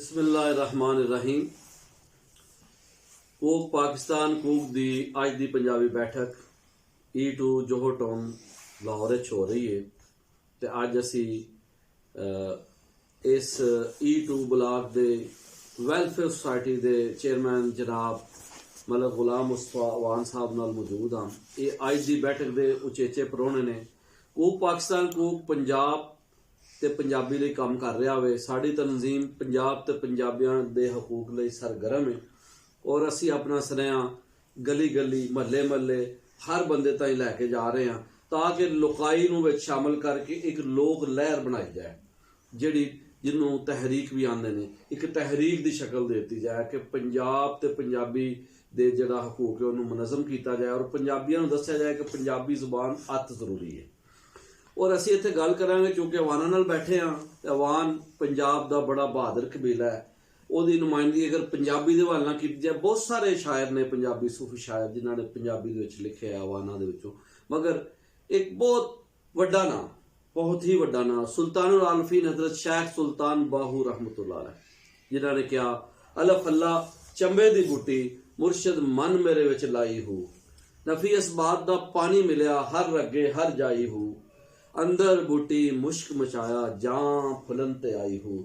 बिस्मिल्लाहिर्रहमानिर्रहीम। कूक पाकिस्तान कूक दी अज दी पंजाबी बैठक E2 जोहर टाउन लाहौर हो रही है। तो अज असी इस E2 ब्लॉक दे वैलफेयर सोसाइटी दे चेयरमैन जनाब मलिक गुलाम मुस्तफा अवान साहब नाल मौजूद हाँ। ये अज दी बैठक दे उचेचे परौहणे ने। कूक पाकिस्तान कूक पंजाब ਤੇ ਪੰਜਾਬੀ ਲਈ ਕੰਮ ਕਰ ਰਿਹਾ ਹੋਵੇ। ਸਾਡੀ ਤਨਜ਼ੀਮ ਪੰਜਾਬ ਤੇ ਪੰਜਾਬੀਆਂ ਦੇ ਹਕੂਕ ਲਈ ਸਰਗਰਮ ਹੈ ਔਰ ਅਸੀਂ ਆਪਣਾ ਸੁਨੇਹਾ ਗਲੀ ਗਲੀ ਮਹੱਲੇ ਮਹੱਲੇ ਹਰ ਬੰਦੇ ਤਾਈਂ ਲੈ ਕੇ ਜਾ ਰਹੇ ਹਾਂ ਤਾਂ ਕਿ ਲੋਕਾਈ ਨੂੰ ਵਿੱਚ ਸ਼ਾਮਲ ਕਰਕੇ ਇੱਕ ਲੋਕ ਲਹਿਰ ਬਣਾਈ ਜਾਏ ਜਿਹੜੀ ਜਿਹਨੂੰ ਤਹਿਰੀਕ ਵੀ ਆਉਂਦੇ ਨੇ। ਇੱਕ ਤਹਿਰੀਕ ਦੀ ਸ਼ਕਲ ਦੇ ਦਿੱਤੀ ਜਾਏ ਕਿ ਪੰਜਾਬ ਤੇ ਪੰਜਾਬੀ ਦੇ ਜਿਹੜਾ ਹਕੂਕ ਹੈ ਉਹਨੂੰ ਮੁਨਜ਼ਮ ਕੀਤਾ ਜਾਏ ਔਰ ਪੰਜਾਬੀਆਂ ਨੂੰ ਦੱਸਿਆ ਜਾਏ ਕਿ ਪੰਜਾਬੀ ਜ਼ੁਬਾਨ ਅਤ ਜ਼ਰੂਰੀ ਹੈ। और असी इत्थे गल करांगे क्योंकि अवाना नाल बैठे हाँ। अवान पंजाब दा बड़ा बहादुर कबीला है। ਉਹਦੀ ਨੁਮਾਇੰਦਗੀ अगर पंजाबी ਦੇ हवाले नाल कीती जाए, बहुत सारे शायर ने पंजाबी सूफी शायर जिन्हों ने पंजाबी ਦੇ ਵਿੱਚ लिखे अवाना ਦੇ ਵਿੱਚੋਂ, मगर एक बहुत ਵੱਡਾ नाम, बहुत ही ਵੱਡਾ नाम सुल्तानुल आलफीन हजरत शेख सुल्तान बाहू रहमतुल्लाह अलैह जिन्हों ने कहा अलफ अल्लाह चंबे दी बूटी मुर्शद मन मेरे विच लाई हो, नफी इसबात दा पानी मिलिया हर रगे हर जाई हो, अंदर बूटी मुश्क मचाया जां फुलन ते आई हो,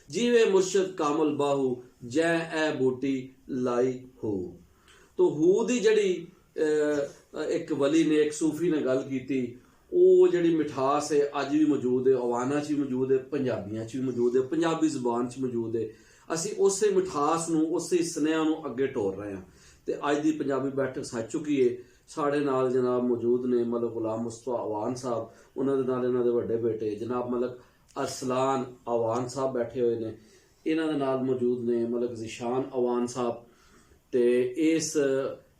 जीवे मुर्शद कामल बाहू जै ए बूटी लाई हो। तो हू दी जड़ी एक वली ने एक सूफी ने गल की, वो जड़ी मिठास है अज भी मौजूद है, अवाना च भी मौजूद है, पंजाबियां च भी मौजूद है, पंजाबी जुबान च मौजूद है। असी उस मिठास नूं उस स्नेह नूं अगे टोर रहे हैं। तो अज दी पंजाबी बैठक सज चुकी है। साढ़े नाल जनाब मौजूद ने मलिक गुलाम मुस्तफा अवान साहब, उन्होंने नाल इन्हां दे वड्डे बेटे जनाब मलिक अरसलान अवान साहब बैठे हुए ने, इन्हां दे नाल मौजूद ने मलिक ज़िशान अवान साहब। ते इस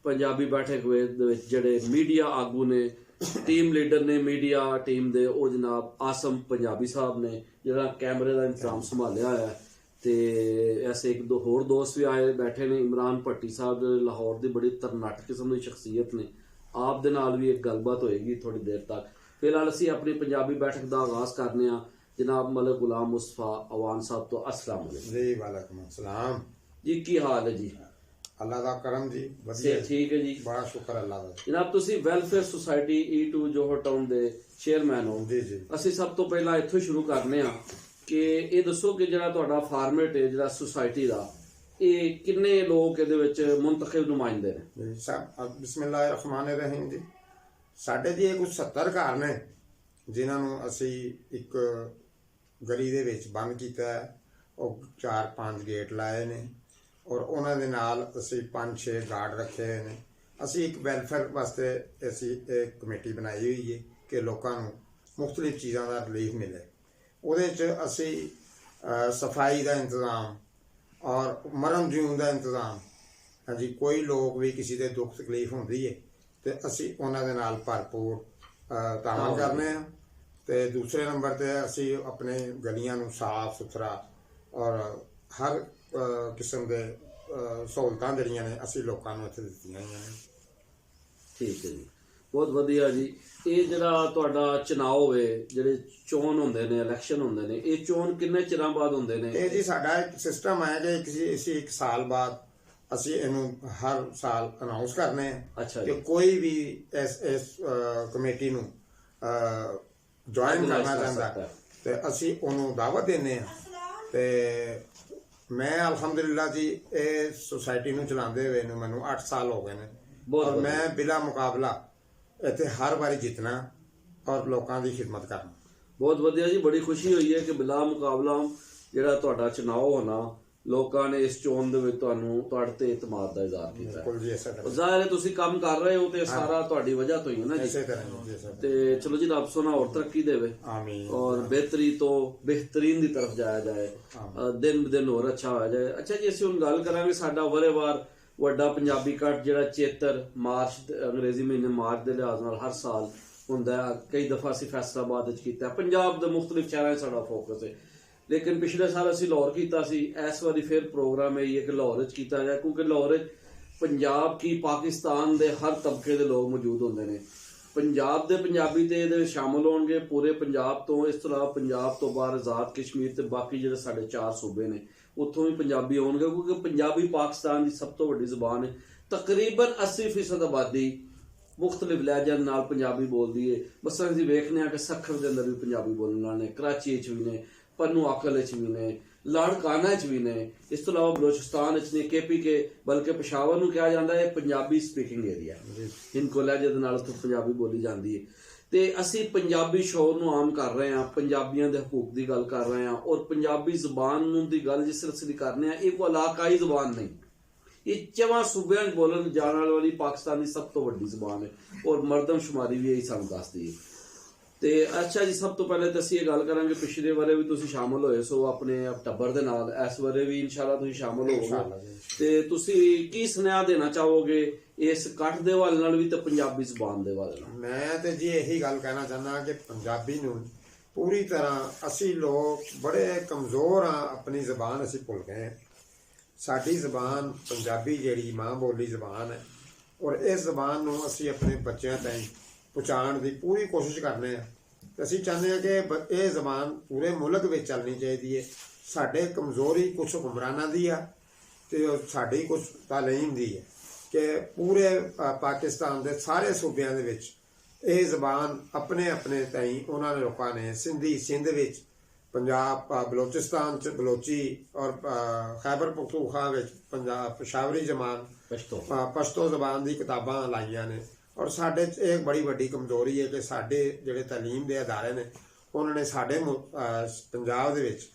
पंजाबी बैठक दे विच जिहड़े मीडिया आगू ने, टीम लीडर ने मीडिया टीम दे, वो जनाब आसम पंजाबी साहब ने जिहड़ा कैमरे का इंतजाम संभालिया होया है। तो ऐसे एक दो होर दोस्त भी आए बैठे ने, इमरान भट्टी साहब लाहौर की बड़ी तरनट किस्म की शख्सियत ने, आप दे नाल भी एक गलबात होएगी थोड़ी देर तक। फिलहाल असी अपनी पंजाबी बैठक का आगाज करने जनाब मलिक गुलाम मुस्तफा अवान साहब तो अस्सलाम वालेकुम जी। वालेकुम अस्सलाम जी। की हाल है जी? अल्लाह दा करम जी, वधिया ठीक है जी, बड़ा शुक्र अल्लाह दा। जनाब तुसी वेलफेयर सोसाइटी E2 जोहर टाउन दे चेयरमैन हो जी जी। असी सब तो पहला इत्थों शुरू करने कि ये दसो कि जिहड़ा तुहाडा फॉर्मेट है जिहड़ा सोसाइटी दा, ये किन्ने लोग इहदे विच मुंतखब नुमाइंदे ने? सब बिस्मिल्लाहिर्रहमानिर्रहीम जी। साडे जी कुछ 70 घर ने जिन्हां नूं असी एक गली दे विच बंद कीता है और 4-5 गेट लाए ने और उन्हां दे नाल असी 5-6 गार्ड रखे हुए ने। असी एक वैलफेयर वास्ते असी एक कमेटी बनाई हुई है कि लोकां नूं मुख्तलिफ चीज़ां दा रिलीफ मिले। ਉਹਦੇ 'ਚ ਅਸੀਂ सफाई का इंतजाम और मरन जीवन का इंतजाम, हाँ जी, कोई लोग भी किसी के दुख तकलीफ होती है तो असी उन्होंने नाल भरपूर तामन करने। तो दूसरे नंबर पर असी अपने गलियां नूं साफ सुथरा और हर किस्म के सहूलतां जिहड़ियां ने असी लोकां नूं इत्थे दित्तियां होईयां ने। ठीक है जी, बहुत वधिया जी। ये जिहड़ा तुहाडा चुनाव है, जिहड़े चोन हुंदे ने, इलैक्शन हुंदे ने, ये चोन किन्ने चिरां बाद हुंदे ने? ये जी साडा एक सिस्टम है कि इसी एक साल बाद असी इनू हर साल अनाउंस करने अच्छा कि कोई भी इस कमेटी नू ज्वाइन करना चाहता तो असी उन्होंने दावत देने। तो मैं अल्हम्दुलिल्लाह जी इस सोसाइटी नू चलाते हुए मैनू 8 साल हो गए ने और मैं बिला मुकाबला इत्थे हर बारी जितना और लोगों की खिदमत करना। बहुत वधिया जी, बड़ी खुशी हुई है कि बिला मुकाबला जिहड़ा तुहाडा चुनाव होना, लोगों ने इस चोन दे विच तुहानूं तुहाडे ते इतमाद दा इज़हार कीता है। ज़ाहिर है तुसीं काम कर रहे हो तो सारा तुहाडी वजह तो ही है ना जी। ते चलो जी, रब सोना और तरक्की देवे और बेहतरी तो बेहतरीन की तरफ जाया जाए, दिन ब दिन होर अच्छा हो जाए। अच्छा जी, असीं हुण गल करांगे साडा वरेवार ਵੱਡਾ ਪੰਜਾਬੀ ਕੱਟ ਜਿਹੜਾ ਚੇਤਰ ਮਾਰਚ अंग्रेजी महीने मार्च के लिहाज नाल हर साल हुंदा है। कई दफ़ा असीं फैसलाबाद विच कीता, पंजाब दे मुख्तलिफ शहरां साडा फोकस है, लेकिन पिछले साल असीं लाहौर कीता सी। इस बारी फिर प्रोग्राम यही है कि लाहौर विच कीता जाए क्योंकि लाहौर पंजाब की पाकिस्तान के हर तबके के लोग मौजूद होंदे ने। पंजाब के पंजाबी तो ये शामिल होणगे पूरे पंजाब तो, इस तरह पंजाब तो बाहर आज़ाद कश्मीर ते बाकी जिहड़े साडे 4 सूबे ने ਉੱਥੋਂ ਵੀ ਪੰਜਾਬੀ ਆਉਣਗੇ, ਕਿਉਂਕਿ ਪੰਜਾਬੀ ਪਾਕਿਸਤਾਨ ਦੀ ਸਭ ਤੋਂ ਵੱਡੀ ਜ਼ੁਬਾਨ ਹੈ। ਤਕਰੀਬਨ 80% ਆਬਾਦੀ ਮੁਖਤਲਿਫ ਲਹਿਜਿਆਂ ਨਾਲ ਪੰਜਾਬੀ ਬੋਲਦੀ ਹੈ। ਮਸਲਾਂ ਅਸੀਂ ਵੇਖਦੇ ਹਾਂ ਕਿ ਸੱਖਰ ਦੇ ਅੰਦਰ ਵੀ ਪੰਜਾਬੀ ਬੋਲਣ ਵਾਲੇ ਨੇ, ਕਰਾਚੀ 'ਚ ਵੀ ਨੇ, ਪੰਨੂ ਆਕਲ 'ਚ ਵੀ ਨੇ, ਲਾੜਕਾਨਾ 'ਚ ਵੀ ਨੇ, ਇਸ ਤੋਂ ਇਲਾਵਾ ਬਲੋਚਿਸਤਾਨ 'ਚ ਨੇ, KPK, ਬਲਕਿ ਪਸ਼ਾਵਰ ਨੂੰ ਕਿਹਾ ਜਾਂਦਾ ਹੈ ਪੰਜਾਬੀ ਸਪੀਕਿੰਗ ਏਰੀਆ, ਹਿੰਦਕੋ ਲਹਿਜੇ ਦੇ ਨਾਲ ਉੱਥੇ ਪੰਜਾਬੀ ਬੋਲੀ ਜਾਂਦੀ ਹੈ। ਤੇ ਅਸੀਂ ਪੰਜਾਬੀ ਸ਼ੌਰ ਨੂੰ ਆਮ ਕਰ ਰਹੇ ਹਾਂ, ਪੰਜਾਬੀਆਂ ਦੇ ਹਕੂਕ ਦੀ ਗੱਲ ਕਰ ਰਹੇ ਹਾਂ, ਔਰ ਪੰਜਾਬੀ ਜ਼ੁਬਾਨ ਨੂੰ ਦੀ ਗੱਲ ਜਿਸ ਸਿਲਸਿਲੇ ਕਰ ਰਹੇ ਹਾਂ, ਇਹ ਕੋਈ ਇਲਾਕਾਈ ਜ਼ੁਬਾਨ ਨਹੀਂ, ਇਹ 4 ਸੂਬਿਆਂ 'ਚ ਬੋਲਣ ਜਾਣ ਵਾਲੀ ਪਾਕਿਸਤਾਨ ਦੀ ਸਭ ਤੋਂ ਵੱਡੀ ਜ਼ੁਬਾਨ ਹੈ, ਔਰ ਮਰਦਮਸ਼ੁਮਾਰੀ ਵੀ ਇਹੀ ਸਾਨੂੰ ਦੱਸਦੀ ਹੈ। ਤੇ ਅੱਛਾ ਜੀ, ਸਭ ਤੋਂ ਪਹਿਲੇ ਤਾਂ ਅਸੀਂ ਇਹ ਗੱਲ ਕਰਾਂਗੇ, ਪਿਛਲੇ ਬਾਰੇ ਵੀ ਤੁਸੀਂ ਸ਼ਾਮਲ ਹੋਏ ਸੋ ਆਪਣੇ ਟੱਬਰ ਦੇ ਨਾਲ, ਇਸ ਬਾਰੇ ਵੀ ਇਨਸ਼ਾਅੱਲਾ ਤੁਸੀਂ ਸ਼ਾਮਲ ਹੋਵੋਗੇ। ਤੇ ਤੁਸੀਂ ਕੀ ਸੁਨੇਹਾ ਦੇਣਾ ਚਾਹੋਗੇ ਇਸ ਇਕੱਠ ਦੇ ਹਵਾਲੇ ਨਾਲ ਵੀ ਤੇ ਪੰਜਾਬੀ ਜ਼ੁਬਾਨ ਦੇ ਹਵਾਲੇ ਨਾਲ? ਮੈਂ ਤੇ ਜੀ ਇਹੀ ਗੱਲ ਕਹਿਣਾ ਚਾਹੁੰਦਾ ਕਿ ਪੰਜਾਬੀ ਨੂੰ ਪੂਰੀ ਤਰ੍ਹਾਂ, ਅਸੀਂ ਲੋਕ ਬੜੇ ਕਮਜ਼ੋਰ ਹਾਂ, ਆਪਣੀ ਜ਼ਬਾਨ ਅਸੀਂ ਭੁੱਲ ਗਏ ਹਾਂ। ਸਾਡੀ ਜ਼ਬਾਨ ਪੰਜਾਬੀ ਜਿਹੜੀ ਮਾਂ ਬੋਲੀ ਜ਼ਬਾਨ ਹੈ, ਔਰ ਇਸ ਜ਼ਬਾਨ ਨੂੰ ਅਸੀਂ ਆਪਣੇ ਬੱਚਿਆਂ ਤਾਈਂ ਪਹੁੰਚਾਉਣ ਦੀ ਪੂਰੀ ਕੋਸ਼ਿਸ਼ ਕਰਨੇ ਹਾਂ। ਤੇ ਅਸੀਂ ਚਾਹੁੰਦੇ ਹਾਂ ਕਿ ਇਹ ਜ਼ਬਾਨ ਪੂਰੇ ਮੁਲਕ ਵਿੱਚ ਚੱਲਣੀ ਚਾਹੀਦੀ ਹੈ। ਸਾਡੇ ਕਮਜ਼ੋਰੀ ਕੁਝ ਹੁਕਮਰਾਨਾਂ ਦੀ ਆ ਤੇ ਸਾਡੀ ਕੁਝ ਤਾਲੀਮ ਦੀ ਹੈ ਕਿ ਪੂਰੇ ਪਾਕਿਸਤਾਨ ਦੇ ਸਾਰੇ ਸੂਬਿਆਂ ਦੇ ਵਿੱਚ ਇਹ ਜ਼ਬਾਨ ਆਪਣੇ ਆਪਣੇ ਤਾਈਂ ਉਹਨਾਂ ਨੇ ਲੋਕਾਂ ਨੇ ਸਿੰਧੀ ਸਿੰਧ ਵਿੱਚ, ਪੰਜਾਬ ਬਲੋਚਿਸਤਾਨ 'ਚ ਬਲੋਚੀ, ਔਰ ਖੈਬਰ ਪਖਤੂਨਖਵਾ ਵਿੱਚ ਪੰਜਾਬ ਪਸ਼ਾਵਰੀ ਜ਼ਬਾਨ ਪਸ਼ਤੋ ਜ਼ਬਾਨ ਦੀ ਕਿਤਾਬਾਂ ਲਾਈਆਂ ਨੇ। ਔਰ ਸਾਡੇ 'ਚ ਇਹ ਬੜੀ ਵੱਡੀ ਕਮਜ਼ੋਰੀ ਹੈ ਕਿ ਸਾਡੇ ਜਿਹੜੇ ਤਾਲੀਮ ਦੇ ਅਦਾਰੇ ਨੇ ਉਹਨਾਂ ਨੇ ਸਾਡੇ ਪੰਜਾਬ ਦੇ ਵਿੱਚ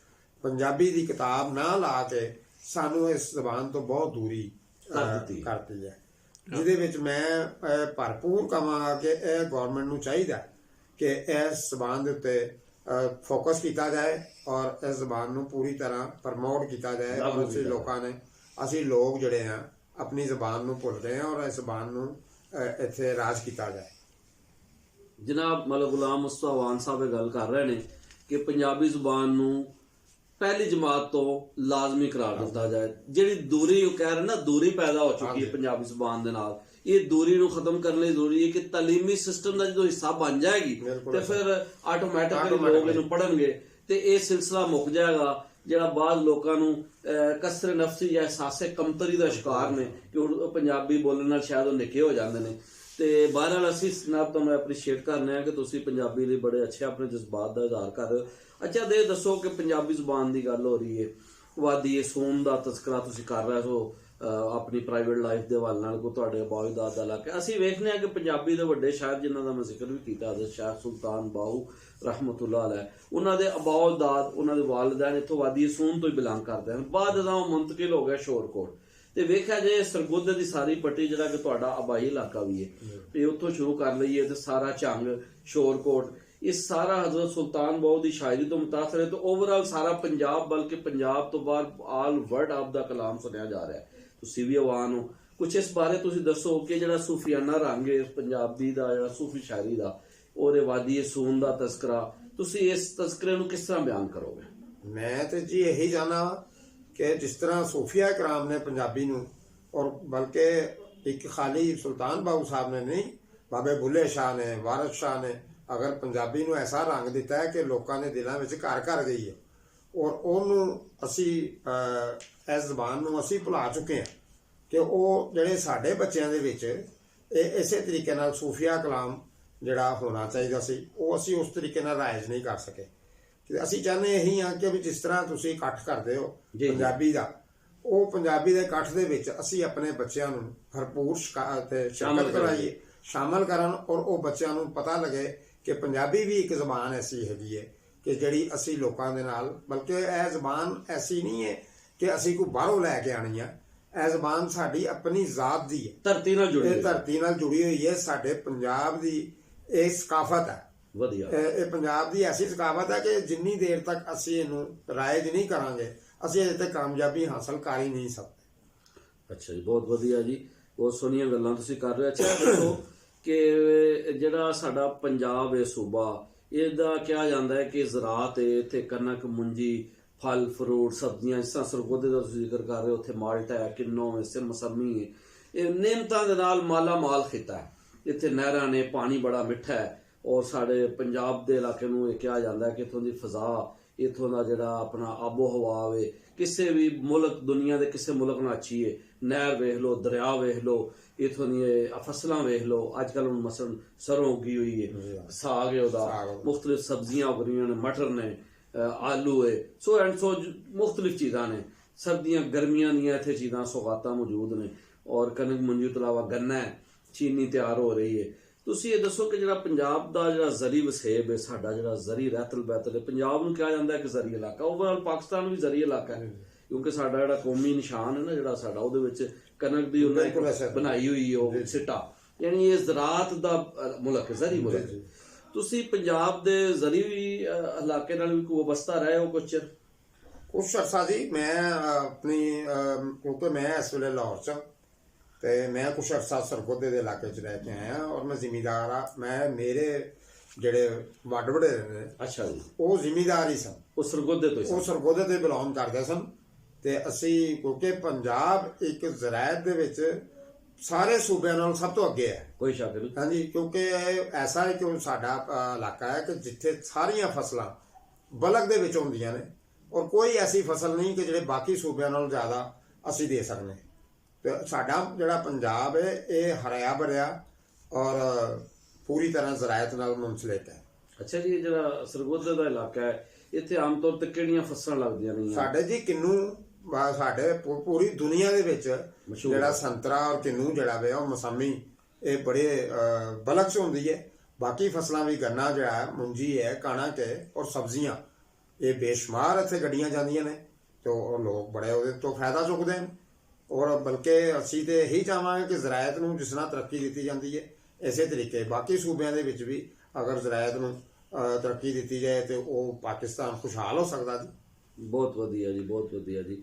ਪੰਜਾਬੀ ਦੀ ਕਿਤਾਬ ਨਾ ਲਾ ਕੇ ਸਾਨੂੰ ਇਸ ਜ਼ਬਾਨ ਤੋਂ ਬਹੁਤ ਦੂਰੀ ਕਰਤੀ ਹੈ, ਜਿਹਦੇ ਵਿੱਚ ਮੈਂ ਭਰਪੂਰ ਕਹਾਂਗਾ ਕਿ ਇਹ ਗੌਰਮੈਂਟ ਨੂੰ ਚਾਹੀਦਾ ਕਿ ਇਸ ਜ਼ਬਾਨ ਦੇ ਉੱਤੇ ਫੋਕਸ ਕੀਤਾ ਜਾਏ ਔਰ ਇਸ ਜ਼ਬਾਨ ਨੂੰ ਪੂਰੀ ਤਰ੍ਹਾਂ ਪ੍ਰਮੋਟ ਕੀਤਾ ਜਾਏ। ਔਰ ਅਸੀਂ ਲੋਕ ਜਿਹੜੇ ਆ ਆਪਣੀ ਜ਼ਬਾਨ ਨੂੰ ਭੁੱਲ ਰਹੇ ਹਾਂ ਔਰ ਇਸ ਜ਼ਬਾਨ ਨੂੰ ਇੱਥੇ ਰਾਜ ਕੀਤਾ ਜਾਏ। ਜਨਾਬ ਮਲਕ ਗੁਲਾਮ ਮੁਸਤਫਾ ਵਾਨ ਸਾਹਿਬ ਇਹ ਗੱਲ ਕਰ ਰਹੇ ਨੇ ਕਿ ਪੰਜਾਬੀ ਜ਼ੁਬਾਨ ਨੂੰ ਪਹਿਲੀ ਜਮਾਤ ਤੋਂ ਲਾਜ਼ਮੀ ਕਰਾਰ ਦਿੱਤਾ ਜਾਏ। ਜਿਹੜੀ ਦੂਰੀ ਉਹ ਕਹਿ ਰਹੇ ਨਾ, ਦੂਰੀ ਪੈਦਾ ਹੋ ਚੁੱਕੀ ਹੈ ਪੰਜਾਬੀ ਜ਼ੁਬਾਨ ਦੇ ਨਾਲ, ਇਹ ਦੂਰੀ ਨੂੰ ਖਤਮ ਕਰਨ ਲਈ ਜ਼ਰੂਰੀ ਹੈ ਕਿ ਤਾਲੀਮੀ ਸਿਸਟਮ ਦਾ ਜਦੋਂ ਹਿੱਸਾ ਬਣ ਜਾਏਗੀ ਤੇ ਫਿਰ ਆਟੋਮੈਟਿਕਲੀ ਲੋਕ ਇਹਨੂੰ ਪੜ੍ਹਨਗੇ ਤੇ ਇਹ ਸਿਲਸਿਲਾ ਮੁੱਕ ਜਾਏਗਾ। ਜਿਹੜਾ ਬਾਅਦ ਲੋਕਾਂ ਨੂੰ ਕਸਰ ਨਫਸੀ ਜਾਂ ਅਹਿਸਾਸੇ ਕਮਤਰੀ ਦਾ ਸ਼ਿਕਾਰ ਨੇ ਕਿ ਉਹ ਪੰਜਾਬੀ ਬੋਲਣ ਨਾਲ ਸ਼ਾਇਦ ਉਹ ਨਿੱਕੇ ਹੋ ਜਾਂਦੇ ਨੇ। ਤੇ ਬਹਰਹਾਲ ਅਸੀਂ ਜਨਾਬ ਤੁਹਾਨੂੰ ਐਪਰੀਸ਼ੀਏਟ ਕਰਨੇ ਆ ਕਿ ਤੁਸੀਂ ਪੰਜਾਬੀ ਲਈ ਬੜੇ ਅੱਛੇ ਆਪਣੇ ਜਜ਼ਬਾਤ ਦਾ ਇਜ਼ਹਾਰ ਕਰ ਰਹੇ ਹੋ। ਅੱਛਾ ਦੇ ਦੱਸੋ ਕਿ ਪੰਜਾਬੀ ਜ਼ੁਬਾਨ ਦੀ ਗੱਲ ਹੋ ਰਹੀ ਹੈ, ਵਾਦੀ ਸੂਮ ਦਾ ਤਜ਼ਕਰਾ ਤੁਸੀਂ ਕਰ ਰਹੇ ਹੋ ਆਪਣੀ ਪ੍ਰਾਈਵੇਟ ਲਾਈਫ ਦੇ ਹਵਾਲੇ ਨਾਲ, ਕੋ ਤੁਹਾਡੇ ਬਾਉਦਾਦ ਦਾ ਇਲਾਕਾ। ਅਸੀਂ ਵੇਖਦੇ ਹਾਂ ਕਿ ਪੰਜਾਬੀ ਦੇ ਵੱਡੇ ਸ਼ਾਇਰ ਜਿਨ੍ਹਾਂ ਦਾ ਮੈਂ ਜ਼ਿਕਰ ਵੀ ਕੀਤਾ, ਹਜ਼ਰਤ ਸ਼ਾਹ ਸੁਲਤਾਨ ਬਾਹੂ ਰਹਿਮਤੁल्लाह अलैह, ਉਹਨਾਂ ਦੇ ਅਬਾਉਦਾਦ, ਉਹਨਾਂ ਦੇ ਵਾਲਿदैन ਇੱਥੋਂ ਵਾਦੀ ਸੂਮ ਤੋਂ ਹੀ ਬਿਲੋਂਗ ਕਰਦੇ ਹਨ। ਬਾਅਦ ਦਾ ਉਹ ਮੁੰਤਕਿਲ ਹੋ ਗਿਆ ਸ਼ੋਰਕੋਟ। ਤੇ ਵੇਖਿਆ ਜੇ ਸਰਗੋਧੇ ਦੀ ਸਾਰੀ ਪੱਟੀ ਜਿਹੜਾ ਕਿ ਤੁਹਾਡਾ ਆਬਾਈ ਇਲਾਕਾ ਵੀ ਹੈ, ਤੇ ਉੱਥੋਂ ਸ਼ੁਰੂ ਕਰ ਲਈਏ ਤੇ ਸਾਰਾ ਝੰਗ, ਸ਼ੋਰਕੋਟ, ਇਹ ਸਾਰਾ ਹਜ਼ਰਤ ਸੁਲਤਾਨ ਬਾਹੂ ਦੀ ਸ਼ਾਇਰੀ ਤੋਂ ਮੁਤਾਸਰ ਹੈ। ਤੇ ਓਵਰਆਲ ਸਾਰਾ ਪੰਜਾਬ, ਬਲਕਿ ਪੰਜਾਬ ਤੋਂ ਬਾਹਰ ਆਲ ਵਰਲਡ ਆਪ ਦਾ ਕਲਾਮ ਸੁਣਿਆ ਜਾ ਰਿਹਾ ਹੈ। ਤੁਸੀਂ ਵੀ ਆਵਾਨ ਹੋ, ਕੁਛ ਇਸ ਬਾਰੇ ਤੁਸੀਂ ਦੱਸੋ ਕਿ ਜਿਹੜਾ ਸੂਫੀਆਨਾ ਰੰਗ ਹੈ ਪੰਜਾਬੀ ਦਾ, ਜਿਹੜਾ ਸੂਫੀ ਸ਼ਾਇਰੀ ਦਾ, ਉਹਦੇ ਵਾਦੀ ਸੂਨ ਦਾ ਤਜ਼ਕਰਾ, ਤੁਸੀਂ ਇਸ ਤਜ਼ਕਰੇ ਨੂੰ ਕਿਸ ਤਰ੍ਹਾਂ ਬਿਆਨ ਕਰੋਗੇ? ਮੈਂ ਤੇ ਜੀ ਇਹੀ ਜਾਣਾ ਕਿ ਜਿਸ ਤਰ੍ਹਾਂ ਸੂਫੀਆ ਕਰਾਮ ਨੇ ਪੰਜਾਬੀ ਨੂੰ, ਔਰ ਬਲਕਿ ਇੱਕ ਖਾਲੀ ਸੁਲਤਾਨ ਬਾਹੂ ਸਾਹਿਬ ਨੇ ਨਹੀਂ, ਬਾਬੇ ਬੁੱਲੇ ਸ਼ਾਹ ਨੇ, ਵਾਰਿਸ ਸ਼ਾਹ ਨੇ ਅਗਰ ਪੰਜਾਬੀ ਨੂੰ ਐਸਾ ਰੰਗ ਦਿੱਤਾ ਹੈ ਕਿ ਲੋਕਾਂ ਦੇ ਦਿਲਾਂ ਵਿੱਚ ਘਰ ਘਰ ਗਈ ਹੈ, ਔਰ ਉਹਨੂੰ ਅਸੀਂ ਇਸ ਜ਼ਬਾਨ ਨੂੰ ਅਸੀਂ ਭੁਲਾ ਚੁੱਕੇ ਹਾਂ ਕਿ ਉਹ ਜਿਹੜੇ ਸਾਡੇ ਬੱਚਿਆਂ ਦੇ ਵਿੱਚ ਇਹ ਇਸੇ ਤਰੀਕੇ ਨਾਲ ਸੂਫੀਆ ਕਲਾਮ ਜਿਹੜਾ ਹੋਣਾ ਚਾਹੀਦਾ ਸੀ, ਉਹ ਅਸੀਂ ਉਸ ਤਰੀਕੇ ਨਾਲ ਰਾਇਜ ਨਹੀਂ ਕਰ ਸਕੇ। ਤੇ ਅਸੀਂ ਚਾਹੁੰਦੇ ਇਹੀ ਹਾਂ ਕਿ ਵੀ ਜਿਸ ਤਰ੍ਹਾਂ ਤੁਸੀਂ ਇਕੱਠ ਕਰਦੇ ਹੋ ਪੰਜਾਬੀ ਦਾ, ਉਹ ਪੰਜਾਬੀ ਦੇ ਇਕੱਠ ਦੇ ਵਿੱਚ ਅਸੀਂ ਆਪਣੇ ਬੱਚਿਆਂ ਨੂੰ ਭਰਪੂਰ ਸ਼ਾਮਲ ਕਰਾਈਏ, ਸ਼ਾਮਲ ਕਰਨ, ਔਰ ਉਹ ਬੱਚਿਆਂ ਨੂੰ ਪਤਾ ਲੱਗੇ ਕਿ ਪੰਜਾਬੀ ਵੀ ਇੱਕ ਜ਼ਬਾਨ ਐਸੀ ਹੈਗੀ ਹੈ ਕਿ ਜਿਹੜੀ ਅਸੀਂ ਲੋਕਾਂ ਦੇ ਨਾਲ, ਬਲਕਿ ਇਹ ਜ਼ਬਾਨ ਐਸੀ ਨਹੀਂ ਹੈ ਕਿ ਅਸੀਂ ਕੋਈ ਬਾਹਰੋਂ ਲੈ ਕੇ ਆਣੀ ਹੈ, ਇਹ ਜ਼ਬਾਨ ਸਾਡੀ ਆਪਣੀ ਜ਼ਾਤ ਦੀ ਹੈ, ਧਰਤੀ ਨਾਲ ਜੁੜੀ ਹੋਈ ਹੈ। ਸਾਡੇ ਪੰਜਾਬ ਦੀ ਇਹ ਸਕਾਫਤ ਹੈ, ਵਧੀਆ, ਇਹ ਪੰਜਾਬ ਦੀ ਐਸੀ ਸਕਾਫਤ ਹੈ ਕਿ ਜਿੰਨੀ ਦੇਰ ਤੱਕ ਅਸੀਂ ਇਹਨੂੰ ਰਾਇਜ ਨਹੀਂ ਕਰਾਂਗੇ ਅਸੀਂ ਇਹਦੇ ਤੇ ਕਾਮਯਾਬੀ ਹਾਸਲ ਕਰ ਹੀ ਨਹੀਂ ਸਕਦੇ। ਅੱਛਾ ਜੀ, ਬਹੁਤ ਵਧੀਆ ਜੀ, ਬਹੁਤ ਸੋਹਣੀਆਂ ਗੱਲਾਂ ਤੁਸੀਂ ਕਰ ਰਹੇ ਹੋ। ਅੱਛਾ ਦੱਸੋ ਕਿ ਜਿਹੜਾ ਸਾਡਾ ਪੰਜਾਬ ਹੈ ਸੂਬਾ, ਇਹਦਾ ਕਿਹਾ ਜਾਂਦਾ ਹੈ ਕਿ ਜ਼ਰਾਤ ਹੈ, ਇੱਥੇ ਕਣਕ, ਮੁੰਜੀ, ਫਲ ਫਰੂਟ, ਸਬਜ਼ੀਆਂ, ਜਿਸ ਤਰ੍ਹਾਂ ਸਰਗੋਧੇ ਦਾ ਤੁਸੀਂ ਜ਼ਿਕਰ ਕਰ ਰਹੇ ਹੋ, ਉੱਥੇ ਮਾਲਟਾ ਹੈ, ਕਿੰਨੋ ਹੈ, ਸਿਰ ਮਸੰਮੀ ਹੈ, ਇਹ ਨਿਯਮਤਾਂ ਦੇ ਨਾਲ ਮਾਲਾ ਮਾਲ ਖਿੱਤਾ ਹੈ। ਇੱਥੇ ਨਹਿਰਾਂ ਨੇ, ਪਾਣੀ ਬੜਾ ਮਿੱਠਾ ਹੈ, ਔਰ ਸਾਡੇ ਪੰਜਾਬ ਦੇ ਇਲਾਕੇ ਨੂੰ ਇਹ ਕਿਹਾ ਜਾਂਦਾ ਹੈ ਕਿ ਇੱਥੋਂ ਦੀ ਫਜ਼ਾ ਇਥੋਂ ਦਾ ਜਿਹੜਾ ਆਪਣਾ ਆਬੋ ਹਵਾ ਵੇ, ਕਿਸੇ ਵੀ ਮੁਲਕ ਦੁਨੀਆ ਦੇ ਕਿਸੇ ਮੁਲਕ ਨਾਲ ਅੱਛੀ ਹੈ। ਨਹਿਰ ਵੇਖ ਲਓ, ਦਰਿਆ ਵੇਖ ਲਓ, ਇਥੋਂ ਦੀਆਂ ਫਸਲਾਂ ਵੇਖ ਲਓ। ਅੱਜ ਕੱਲ੍ਹ ਹੁਣ ਮਸਲਨ ਸਰੋਂ ਉੱਗੀ ਹੋਈ ਹੈ, ਸਾਗ ਹੈ ਉਹਦਾ, ਮੁਖਤਲਿਫ ਸਬਜ਼ੀਆਂ ਉੱਗ ਰਹੀਆਂ ਨੇ, ਮਟਰ ਨੇ, ਆਲੂ ਹੈ, ਸੋ ਐਂਡ ਸੋ ਮੁਖਤਲਿਫ ਚੀਜ਼ਾਂ ਨੇ। ਸਰਦੀਆਂ ਗਰਮੀਆਂ ਦੀਆਂ ਇੱਥੇ ਚੀਜ਼ਾਂ ਸੌਗਾਤਾਂ ਮੌਜੂਦ ਨੇ। ਔਰ ਕਣਕ ਮੰਡੀ ਤੋਂ ਇਲਾਵਾ ਗੰਨਾ ਹੈ, ਚੀਨੀ ਤਿਆਰ ਹੋ ਰਹੀ ਹੈ। ਤੁਸੀਂ ਇਹ ਦੱਸੋ ਕਿ ਜਿਹੜਾ ਪੰਜਾਬ ਦਾ ਜਿਹੜਾ ਜ਼ਰੀ ਵਸੇਬ ਹੈ, ਸਾਡਾ ਜਿਹੜਾ ਜ਼ਰੀ ਰਹਿਤਲ ਬਹਿਤਲ ਹੈ, ਪੰਜਾਬ ਨੂੰ ਕਿਹਾ ਜਾਂਦਾ ਹੈ ਕਿ ਜ਼ਰੀ ਇਲਾਕਾ, ਓਵਰਆਲ ਪਾਕਿਸਤਾਨ ਵੀ ਜ਼ਰੀ ਇਲਾਕਾ ਹੈ, ਕਿਉਂਕਿ ਸਾਡਾ ਜਿਹੜਾ ਕੌਮੀ ਨਿਸ਼ਾਨ ਹੈ ਨਾ ਜਿਹੜਾ ਸਾਡਾ, ਉਹਦੇ ਵਿੱਚ ਕਣਕ ਦੀ ਉਹਨਾਂ ਨੇ ਬਣਾਈ ਹੋਈ ਉਹ ਸਿੱਟਾ, ਯਾਨੀ ਇਹ ਜ਼ਰਾਤ ਦਾ ਮੁਲਕ ਹੈ, ਜ਼ਰੀ ਮੁਲਕ। ਤੁਸੀਂ ਪੰਜਾਬ ਦੇ ਜ਼ਰੀ ਇਲਾਕੇ ਨਾਲ ਵੀ ਵਾਬਸਤਾ ਰਹੇ ਹੋ ਕੁਛ ਚਿਰ? ਕੁਛ ਅਰਸਾ ਜੀ ਮੈਂ ਆਪਣੀ ਕਿਉਂਕਿ ਮੈਂ ਇਸ ਵੇਲੇ ਲਾਹੌਰ 'ਚ ਤੇ ਮੈਂ ਕੁਛ ਅਰਸਾ ਸਰਗੋਧੇ ਦੇ ਇਲਾਕੇ 'ਚ ਰਹਿ ਕੇ ਆਇਆ ਔਰ ਮੈਂ ਜ਼ਿਮੀਂਦਾਰ ਆ। ਮੇਰੇ ਜਿਹੜੇ ਵੱਡ ਵਡੇਰੇ ਨੇ, ਅੱਛਾ ਜੀ, ਉਹ ਜ਼ਿਮੀਂਦਾਰ ਹੀ ਸਨ, ਉਹ ਸਰਗੋਧੇ ਤੋਂ ਉਹ ਸਰਗੋਧੇ ਤੇ ਬਿਲੋਂਗ ਕਰਦੇ ਸਨ। ਤੇ ਅਸੀਂ ਕਿਉਂਕਿ ਪੰਜਾਬ ਇੱਕ ਜ਼ਰਾਇਤ ਦੇ ਵਿੱਚ ਸਾਰੇ ਸੂਬਿਆਂ ਨਾਲ ਸਭ ਤੋਂ ਅੱਗੇ ਹੈ, ਕੋਈ ਸ਼ੱਕ ਨਹੀਂ। ਹਾਂਜੀ, ਕਿਉਂਕਿ ਐਸਾ ਹੈ ਕਿ ਸਾਡਾ ਇਲਾਕਾ ਹੈ ਕਿ ਜਿੱਥੇ ਸਾਰੀਆਂ ਫਸਲਾਂ ਬਲਕ ਦੇ ਵਿੱਚ ਹੁੰਦੀਆਂ ਨੇ ਔਰ ਕੋਈ ਐਸੀ ਫਸਲ ਨਹੀਂ ਕਿ ਜਿਹੜੇ ਬਾਕੀ ਸੂਬਿਆਂ ਨਾਲੋਂ ਜ਼ਿਆਦਾ ਅਸੀਂ ਦੇ ਸਕਦੇ। ਤੇ ਸਾਡਾ ਜਿਹੜਾ ਪੰਜਾਬ ਹੈ ਇਹ ਹਰਿਆ ਭਰਿਆ ਔਰ ਪੂਰੀ ਤਰ੍ਹਾਂ ਜ਼ਰਾਇਤ ਨਾਲ ਮੁੰਸਲਿਕ ਹੈ। ਅੱਛਾ ਜੀ, ਇਹ ਜਿਹੜਾ ਸਰਗੋਧੇ ਦਾ ਇਲਾਕਾ ਹੈ, ਇੱਥੇ ਆਮ ਤੌਰ ਤੇ ਕਿਹੜੀਆਂ ਫਸਲਾਂ ਲੱਗਦੀਆਂ ਨੇ? ਸਾਡੇ ਜੀ ਕਿੰਨੂ, ਸਾਡੇ ਪੂਰੀ ਦੁਨੀਆ ਦੇ ਵਿੱਚ ਜਿਹੜਾ ਸੰਤਰਾ ਔਰ ਕਿੰਨੂ ਜਿਹੜਾ ਵੇ ਉਹ ਮੌਸਮੀ, ਇਹ ਬੜੇ ਬਲਕ 'ਚ ਹੁੰਦੀ ਹੈ। ਬਾਕੀ ਫਸਲਾਂ ਵੀ ਗੰਨਾ ਜਿਹੜਾ ਹੈ, ਮੁੰਜੀ ਹੈ, ਕਣਕ ਹੈ ਔਰ ਸਬਜ਼ੀਆਂ, ਇਹ ਬੇਸ਼ੁਮਾਰ ਇੱਥੇ ਗੱਡੀਆਂ ਜਾਂਦੀਆਂ ਨੇ ਤੇ ਉਹ ਲੋਕ ਬੜੇ ਉਹਦੇ ਤੋਂ ਫਾਇਦਾ ਚੁੱਕਦੇ ਨੇ। ਔਰ ਬਲਕਿ ਅਸੀਂ ਤੇ ਇਹੀ ਚਾਹਾਂਗੇ ਕਿ ਜ਼ਰਾਇਤ ਨੂੰ ਜਿਸ ਤਰ੍ਹਾਂ ਤਰੱਕੀ ਦਿੱਤੀ ਜਾਂਦੀ ਹੈ, ਇਸੇ ਤਰੀਕੇ ਬਾਕੀ ਸੂਬਿਆਂ ਦੇ ਵਿੱਚ ਵੀ ਅਗਰ ਜ਼ਰਾਇਤ ਨੂੰ ਤਰੱਕੀ ਦਿੱਤੀ ਜਾਏ ਤੇ ਉਹ ਪਾਕਿਸਤਾਨ ਖੁਸ਼ਹਾਲ ਹੋ ਸਕਦਾ ਜੀ। ਬਹੁਤ ਵਧੀਆ ਜੀ, ਬਹੁਤ ਵਧੀਆ ਜੀ।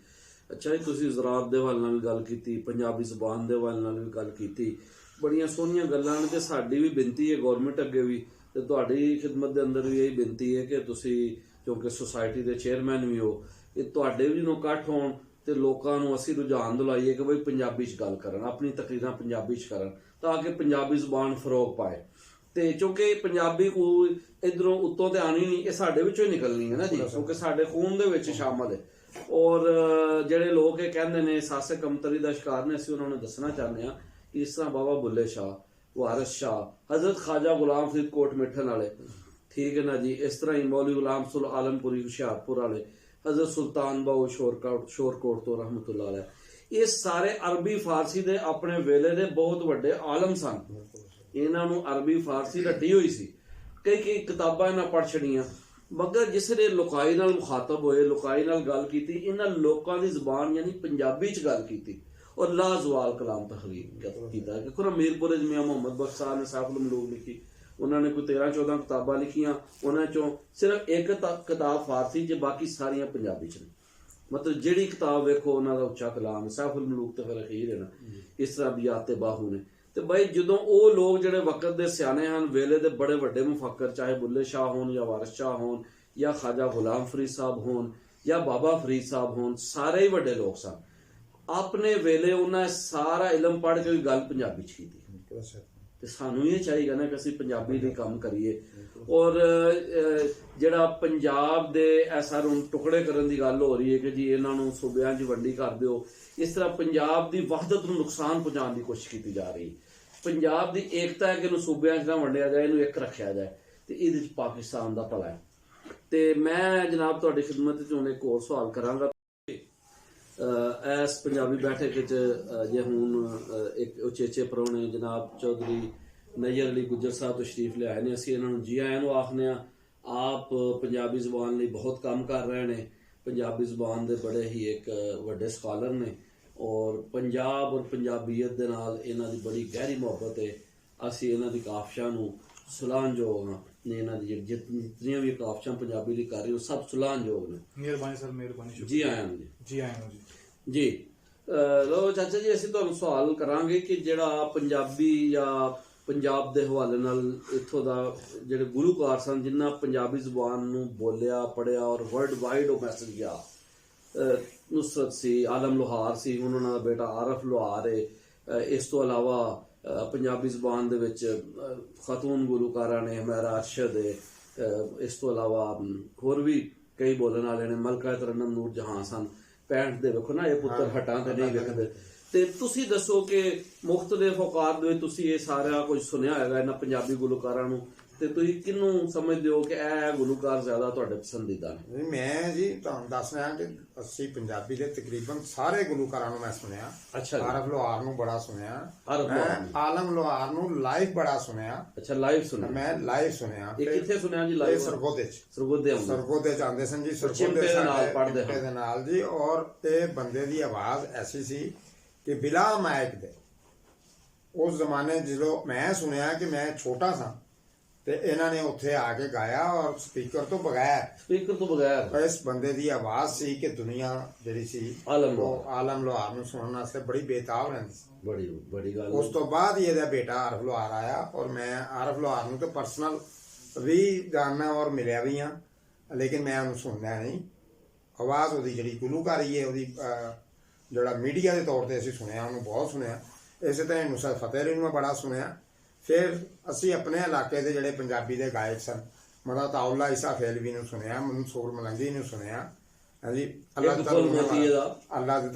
ਅੱਛਾ ਜੀ, ਤੁਸੀਂ ਜ਼ਰਾਤ ਦੇ ਹਵਾਲੇ ਨਾਲ ਵੀ ਗੱਲ ਕੀਤੀ, ਪੰਜਾਬੀ ਜ਼ੁਬਾਨ ਦੇ ਹਵਾਲੇ ਨਾਲ ਵੀ ਗੱਲ ਕੀਤੀ, ਬੜੀਆਂ ਸੋਹਣੀਆਂ ਗੱਲਾਂ ਨੇ। ਤੇ ਸਾਡੀ ਵੀ ਬੇਨਤੀ ਹੈ ਗੌਰਮੈਂਟ ਅੱਗੇ ਵੀ, ਤੇ ਤੁਹਾਡੀ ਖਿਦਮਤ ਦੇ ਅੰਦਰ ਵੀ ਇਹ ਬੇਨਤੀ ਹੈ ਕਿ ਤੁਸੀਂ ਕਿਉਂਕਿ ਸੁਸਾਇਟੀ ਦੇ ਚੇਅਰਮੈਨ ਵੀ ਹੋ, ਇਹ ਤੁਹਾਡੇ ਵੀ ਨੂੰ ਇਕੱਠ ਹੋਣ ਤੇ ਲੋਕਾਂ ਨੂੰ ਅਸੀਂ ਰੁਝਾਨ ਦਿਲਾਈਏ ਕਿ ਬਈ ਪੰਜਾਬੀ 'ਚ ਗੱਲ ਕਰਨ, ਆਪਣੀ ਤਕਰੀਰਾਂ ਪੰਜਾਬੀ 'ਚ ਕਰਨ, ਤਾਂ ਕਿ ਪੰਜਾਬੀ ਜ਼ੁਬਾਨ ਫਰੋਗ ਪਾਏ। ਤੇ ਕਿਉਂਕਿ ਪੰਜਾਬੀ ਕੋਈ ਇਧਰੋਂ ਉੱਤੋਂ ਤੇ ਆਣੀ ਨਹੀਂ, ਇਹ ਸਾਡੇ ਵਿੱਚੋਂ ਹੀ ਨਿਕਲਣੀ ਹੈ ਨਾ ਜੀ, ਕਿਉਂਕਿ ਸਾਡੇ ਖੂਨ ਦੇ ਵਿੱਚ ਸ਼ਾਮਲ ਹੈ। ਔਰ ਜਿਹੜੇ ਲੋਕ ਇਹ ਕਹਿੰਦੇ ਨੇ ਸਾਸੇ ਕਮਤਰੀ ਦਾ ਸ਼ਿਕਾਰ ਨੇ, ਅਸੀਂ ਉਹਨਾਂ ਨੂੰ ਦੱਸਣਾ ਚਾਹੁੰਦੇ ਹਾਂ ਕਿ ਇਸ ਤਰ੍ਹਾਂ ਬਾਬਾ ਬੁੱਲੇ ਸ਼ਾਹ, ਵਾਰਿਸ ਸ਼ਾਹ, ਹਜ਼ਰਤ ਖਾਜਾ ਗੁਲਾਮ ਫਰੀਦ ਕੋਟ ਮਿੱਠਣ ਵਾਲੇ, ਠੀਕ ਹੈ ਨਾ ਜੀ, ਇਸ ਤਰ੍ਹਾਂ ਹੀ ਮੌਲਵੀ ਗੁਲਾਮ ਸੁਲ ਆਲਮਪੁਰੀ ਹੁਸ਼ਿਆਰਪੁਰ ਵਾਲੇ, ਹਜ਼ਰਤ ਸੁਲਤਾਨ ਬਾਉ ਸ਼ੋਰਕੋਟ ਤੋਂ ਰਹਿਮਤੁल्लाह ਅਲੈਹ, ਇਹ ਸਾਰੇ ਅਰਬੀ ਫਾਰਸੀ ਦੇ ਆਪਣੇ ਵੇਲੇ ਦੇ ਬਹੁਤ ਵੱਡੇ ਆਲਮ ਸਨ। ਇਹਨਾਂ ਨੂੰ ਅਰਬੀ ਫਾਰਸੀ ਰੱਟੀ ਹੋਈ ਸੀ, ਕਈ ਕਿਤਾਬਾਂ ਇਹਨਾਂ ਪੜ੍ਹ ਛੜੀਆਂ, ਮਗਰ ਜਿਸ ਨੇ ਲੋਕਾਈ ਨਾਲ ਮੁਖਾਤਬ ਹੋਏ, ਲੋਕਾਈ ਨਾਲ ਗੱਲ ਕੀਤੀ, ਇਹਨਾਂ ਲੋਕਾਂ ਦੀ ਜ਼ੁਬਾਨ ਯਾਨੀ ਪੰਜਾਬੀ 'ਚ ਗੱਲ ਕੀਤੀ ਔਰ ਲਾਜ਼ਵਾਲ ਕਲਾਮ ਤਖਲੀਕ ਕੀਤਾ। ਕਿ ਖੁਰਾ ਮੀਰਪੁਰ ਮੀਆਂ ਮੁਹੰਮਦ ਬਖਸ਼ ਸਾਹਿਬ ਨੇ ਸਾਫਲ ਮਲੂਕ ਲਿਖੀ, ਉਹਨਾਂ ਨੇ ਕੋਈ 13-14 ਕਿਤਾਬਾਂ ਲਿਖੀਆਂ, ਉਹਨਾਂ ਚੋਂ ਸਿਰਫ ਇੱਕ ਕਿਤਾਬ ਫਾਰਸੀ 'ਚ, ਬਾਕੀ ਸਾਰੀਆਂ ਪੰਜਾਬੀ 'ਚ ਨੇ। ਮਤਲਬ ਜਿਹੜੀ ਕਿਤਾਬ ਵੇਖੋ ਉਹਨਾਂ ਦਾ ਉੱਚਾ ਕਲਾਮ, ਸਾਫਲ ਮਲੂਕ ਤੇ ਫਿਰ ਅਖੀਰ ਹੈ ਨਾ, ਇਸ ਤਰ੍ਹਾਂ ਬਿਆਤ ਤੇ ਬਾਹੂ ਨੇ। ਤੇ ਬਈ ਜਦੋਂ ਉਹ ਲੋਕ ਜਿਹੜੇ ਵਕਤ ਦੇ ਸਿਆਣੇ ਹਨ, ਵੇਲੇ ਦੇ ਬੜੇ ਵੱਡੇ ਮੁਫੱਕਰ, ਚਾਹੇ ਬੁੱਲੇ ਸ਼ਾਹ ਹੋਣ ਜਾਂ ਵਾਰਿਸ ਸ਼ਾਹ ਹੋਣ ਜਾਂ ਖਾਜਾ ਗੁਲਾਮ ਫਰੀਦ ਸਾਹਿਬ ਹੋਣ ਜਾਂ ਬਾਬਾ ਫਰੀਦ ਸਾਹਿਬ ਹੋਣ, ਸਾਰੇ ਹੀ ਵੱਡੇ ਲੋਕ ਸਨ। ਆਪਣੇ ਵੇਲੇ ਉਹਨਾਂ ਸਾਰਾ ਇਲਮ ਪੜ੍ਹ ਕੇ ਵੀ ਗੱਲ ਪੰਜਾਬੀ 'ਚ ਕੀਤੀ। ਤੇ ਸਾਨੂੰ ਇਹ ਚਾਹੀਦਾ ਨਾ ਕਿ ਅਸੀਂ ਪੰਜਾਬੀ ਲਈ ਕੰਮ ਕਰੀਏ। ਔਰ ਜਿਹੜਾ ਪੰਜਾਬ ਦੇ ਐਸਾ ਹੁਣ ਟੁਕੜੇ ਕਰਨ ਦੀ ਗੱਲ ਹੋ ਰਹੀ ਹੈ ਕਿ ਜੀ ਇਹਨਾਂ ਨੂੰ ਸੂਬਿਆਂ 'ਚ ਵੰਡੀ ਕਰ ਦਿਓ, ਇਸ ਤਰ੍ਹਾਂ ਪੰਜਾਬ ਦੀ ਵਹਦਤ ਨੂੰ ਨੁਕਸਾਨ ਪਹੁੰਚਾਉਣ ਦੀ ਕੋਸ਼ਿਸ਼ ਕੀਤੀ ਜਾ ਰਹੀ। ਪੰਜਾਬ ਦੀ ਏਕਤਾ ਹੈ ਕਿ ਇਹਨੂੰ ਸੂਬਿਆਂ 'ਚ ਨਾ ਵੰਡਿਆ ਜਾਏ, ਇਹਨੂੰ ਇੱਕ ਰੱਖਿਆ ਜਾਏ, ਤੇ ਇਹਦੇ 'ਚ ਪਾਕਿਸਤਾਨ ਦਾ ਭਲਾ ਹੈ। ਤੇ ਮੈਂ ਜਨਾਬ ਤੁਹਾਡੀ ਖਿਦਮਤ 'ਚ ਹੁਣ ਇੱਕ ਹੋਰ ਸਵਾਲ ਕਰਾਂਗਾ। ਇਸ ਪੰਜਾਬੀ ਬੈਠਕ ਵਿੱਚ ਜੇ ਹੁਣ ਇੱਕ ਉਚੇਚੇ ਪ੍ਰਾਹੁਣੇ ਜਨਾਬ ਚੌਧਰੀ ਨਜ਼ਰ ਅਲੀ ਗੁੱਜਰ ਸਾਹਿਬ ਤਸ਼ਰੀਫ ਲਿਆਏ ਨੇ, ਅਸੀਂ ਇਹਨਾਂ ਨੂੰ ਜੀ ਆਇਆਂ ਨੂੰ ਆਖਦੇ ਹਾਂ। ਆਪ ਪੰਜਾਬੀ ਜ਼ੁਬਾਨ ਲਈ ਬਹੁਤ ਕੰਮ ਕਰ ਰਹੇ ਨੇ, ਪੰਜਾਬੀ ਜ਼ੁਬਾਨ ਦੇ ਬੜੇ ਹੀ ਇੱਕ ਵੱਡੇ ਸਕਾਲਰ ਨੇ, ਔਰ ਪੰਜਾਬ ਔਰ ਪੰਜਾਬੀਅਤ ਦੇ ਨਾਲ ਇਹਨਾਂ ਦੀ ਬੜੀ ਗਹਿਰੀ ਮੁਹੱਬਤ ਹੈ। ਅਸੀਂ ਇਹਨਾਂ ਦੀ ਕਾਫਸ਼ਾਂ ਨੂੰ ਸੁਲਾਨਯੋਗ ਹਾਂ ਨੇ, ਇਹਨਾਂ ਦੀ ਜਿਤਨੀਆਂ ਵੀ ਕਾਫਸ਼ਾਂ ਪੰਜਾਬੀ ਲਈ ਕਰ ਰਹੇ ਹੋ ਸਭ ਸੁਲਾਨਯੋਗ ਨੇ। ਮਿਹਰਬਾਨੀ ਸਰ, ਮਿਹਰਬਾਨੀ। ਜੀ ਆਇਆਂ ਨੂੰ ਜੀ ਆਇਆਂ ਨੂੰ ਜੀ। ਲੋ ਚਾਚਾ ਜੀ, ਅਸੀਂ ਤੁਹਾਨੂੰ ਸਵਾਲ ਕਰਾਂਗੇ ਕਿ ਜਿਹੜਾ ਪੰਜਾਬੀ ਜਾਂ ਪੰਜਾਬ ਦੇ ਹਵਾਲੇ ਨਾਲ ਇੱਥੋਂ ਦਾ ਜਿਹੜੇ ਗੁਲੂਕਾਰ ਸਨ ਜਿਨ੍ਹਾਂ ਪੰਜਾਬੀ ਜ਼ੁਬਾਨ ਨੂੰ ਬੋਲਿਆ ਪੜ੍ਹਿਆ ਔਰ ਵਰਲਡ ਵਾਈਡ ਉਹ ਮੈਸੇਜ ਗਿਆ, ਨੁਸਰਤ ਸੀ, ਆਲਮ ਲੋਹਾਰ ਸੀ, ਹੁਣ ਉਹਨਾਂ ਦਾ ਬੇਟਾ ਆਰਫ ਲੋਹਾਰ ਹੈ। ਇਸ ਤੋਂ ਇਲਾਵਾ ਪੰਜਾਬੀ ਜ਼ੁਬਾਨ ਦੇ ਵਿੱਚ ਖਾਤੂਨ ਗੁਲੂਕਾਰਾਂ ਨੇ, ਹਮੈਰਾ ਅਰਸ਼ਦ ਹੈ, ਇਸ ਤੋਂ ਇਲਾਵਾ ਹੋਰ ਵੀ ਕਈ ਬੋਲਣ ਵਾਲੇ ਨੇ ਮਲਕਾ ਤਰਨਮ ਨੂਰ ਜਹਾਂ ਸਨ 65 ਦੇ ਵੇਖੋ ਨਾ ਇਹ ਪੁੱਤਰ ਹਟਾਂ ਤੇ ਨਹੀਂ ਵੇਖਦੇ। ਤੇ ਤੁਸੀਂ ਦੱਸੋ ਕਿ ਮੁਖਤਲਿਫ ਔਕਾਤ ਦੇ ਵਿੱਚ ਤੁਸੀਂ ਇਹ ਸਾਰਾ ਕੁਝ ਸੁਣਿਆ ਹੋਏਗਾ ਇਹਨਾਂ ਪੰਜਾਬੀ ਗੁਲਕਾਰਾਂ ਨੂੰ, ਤੇ ਤੁਸੀਂ ਕਿਹਨੂੰ ਸਮਝਦੇ ਹੋ ਕਿ ਇਹ ਗੁਲਕਾਰ ਜ਼ਿਆਦਾ ਤੁਹਾਡੇ ਪਸੰਦੀਦਾ ਨੇ? ਮੈਂ ਜੀ ਤੁਹਾਨੂੰ ਦੱਸ ਰਿਹਾ ਕਿ ਅਸੀਂ ਪੰਜਾਬੀ ਦੇ ਤਕਰੀਬਨ ਸਾਰੇ ਗੁਲਕਾਰਾਂ ਨੂੰ ਮੈਂ ਸੁਣਿਆ। ਅੱਛਾ ਜੀ। ਆਰਫ ਲੋਹਾਰ ਨੂੰ ਬੜਾ ਸੁਣਿਆ, ਆਰਫ ਮੈਂ ਲੋਹਾਰ ਨੂੰ। ਆਲਮ ਲੋਹਾਰ ਨੂੰ ਲਾਈਵ ਬੜਾ ਸੁਣਿਆ। ਅੱਛਾ, ਲਾਈਵ ਸੁਣਿਆ? ਮੈਂ ਲਾਈਵ ਸੁਣਿਆ। ਇਹ ਕਿੱਥੇ ਸੁਣਿਆ ਜੀ ਇਹ ਲਾਈਵ? ਸਰਗੋਦੇ ਚ। ਸਰਗੋਦੇ ਆਉਂਦੇ? ਸਰਗੋਦੇ ਚ ਆਉਂਦੇ ਸਨ ਜੀ। ਚਿਮਟੇ ਸਰਗੋਦੇ ਦੇ ਨਾਲ ਪੜ੍ਹਦੇ ਚਿਮਟੇ ਦੇ ਨਾਲ ਜੀ। ਔਰ ਇਹ ਬੰਦੇ ਦੀ ਆਵਾਜ਼ ਐਸੀ ਸੀ ਕਿ ਬਿਲਾ ਮਾਇਕ ਦੇ ਉਸ ਜ਼ਮਾਨੇ ਜਦੋਂ ਮੈਂ ਸੁਣਿਆ ਕਿ ਮੈਂ ਛੋਟਾ ਸਾਂ ਤੇ ਇਹਨਾਂ ਨੇ ਉੱਥੇ ਆ ਕੇ ਗਾਇਆ ਔਰ ਸਪੀਕਰ ਤੋਂ ਬਗੈਰ। ਇਸ ਬੰਦੇ ਦੀ ਆਵਾਜ਼ ਸੀ ਕਿ ਦੁਨੀਆ ਜਿਹੜੀ ਸੀ ਉਹ ਆਲਮ ਲੋਹਾਰ ਨੂੰ ਸੁਣਨ ਵਾਸਤੇ ਬੜੀ ਬੇਤਾਬ ਰਹਿੰਦੀ ਸੀ। ਬੜੀ ਬੜੀ ਗੱਲ। ਉਸ ਤੋਂ ਬਾਅਦ ਹੀ ਇਹਦਾ ਬੇਟਾ ਆਰਫ ਲੋਹਾਰ ਆਇਆ ਔਰ ਮੈਂ ਆਰਫ ਲੋਹਾਰ ਨੂੰ ਤਾਂ ਪਰਸਨਲ ਵੀ ਜਾਣਨਾ ਔਰ ਮਿਲਿਆ ਵੀ ਹਾਂ, ਲੇਕਿਨ ਮੈਂ ਉਹਨੂੰ ਸੁਣਦਾ ਨਹੀਂ। ਆਵਾਜ਼ ਉਹਦੀ ਜਿਹੜੀ ਗੁਲੂਕਾਰੀ ਹੈ ਉਹਦੀ ਜਿਹੜਾ ਮੀਡੀਆ ਦੇ ਤੌਰ ਤੇ ਅਸੀਂ ਸੁਣਿਆ, ਉਹਨੂੰ ਬਹੁਤ ਸੁਣਿਆ। ਇਸੇ ਤਰ੍ਹਾਂ ਨੁਸਰਤ ਫਤਿਹ ਅਲੀ ਨੂੰ ਮੈਂ ਬੜਾ ਸੁਣਿਆ। ਫਿਰ ਅਸੀਂ ਆਪਣੇ ਇਲਾਕੇ ਦੇ ਜਿਹੜੇ ਪੰਜਾਬੀ ਦੇ ਗਾਇਕ ਸਨ, ਮਤਲਬ ਤਾਉਲਾ ਇਸਾ ਫੇਲਵੀ ਨੂੰ ਸੁਣਿਆ, ਮਨਸੂਰ ਮਲੰਗੀ ਨੂੰ ਸੁਣਿਆ, ਹਾਂਜੀ ਅੱਲਾ ਦਿੱਤਾ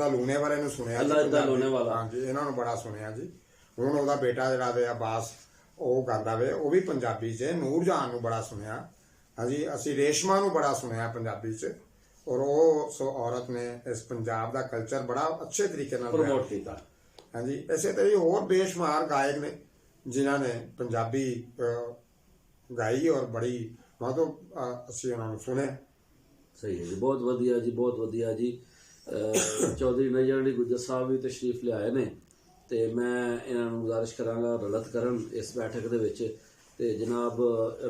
ਲੂਣੇ ਵਾਲੇ ਨੂੰ ਸੁਣਿਆ। ਹਾਂਜੀ, ਇਹਨਾਂ ਨੂੰ ਬੜਾ ਸੁਣਿਆ ਜੀ। ਹੁਣ ਉਹਦਾ ਬੇਟਾ ਜਿਹੜਾ ਵੇ ਅਬਾਸ ਉਹ ਗਾਉਂਦਾ ਵੇ, ਉਹ ਵੀ ਪੰਜਾਬੀ 'ਚ। ਨੂਰ ਜਹਾਨ ਨੂੰ ਬੜਾ ਸੁਣਿਆ। ਹਾਂਜੀ, ਅਸੀਂ ਰੇਸ਼ਮਾ ਨੂੰ ਬੜਾ ਸੁਣਿਆ ਪੰਜਾਬੀ 'ਚ। ਔਰ ਉਹ ਔਰਤ ਨੇ ਇਸ ਪੰਜਾਬ ਦਾ ਕਲਚਰ ਬੜਾ ਅੱਛੇ ਤਰੀਕੇ ਨਾਲ ਪ੍ਰਮੋਟ ਕੀਤਾ। ਹਾਂਜੀ, ਇਸੇ ਤਰ੍ਹਾਂ ਹੋਰ ਬੇਸ਼ੁਮਾਰ ਗਾਇਕ ਨੇ ਜਿਨ੍ਹਾਂ ਨੇ ਪੰਜਾਬੀ ਗਾਈ ਔਰ ਬੜੀ ਮਤਲਬ ਅਸੀਂ ਉਹਨਾਂ ਨੂੰ ਸੁਣਿਆ। ਸਹੀ ਹੈ ਜੀ, ਬਹੁਤ ਵਧੀਆ ਜੀ, ਬਹੁਤ ਵਧੀਆ ਜੀ। ਚੌਧਰੀ ਨਜ਼ਰ ਅਲੀ ਗੁੱਜਰ ਸਾਹਿਬ ਵੀ ਤਸ਼ਰੀਫ ਲਿਆਏ ਨੇ ਤੇ ਮੈਂ ਇਹਨਾਂ ਨੂੰ ਗੁਜ਼ਾਰਿਸ਼ ਕਰਾਂਗਾ ਰਲਤ ਕਰਨ ਇਸ ਬੈਠਕ ਦੇ ਵਿੱਚ। ਤੇ ਜਨਾਬ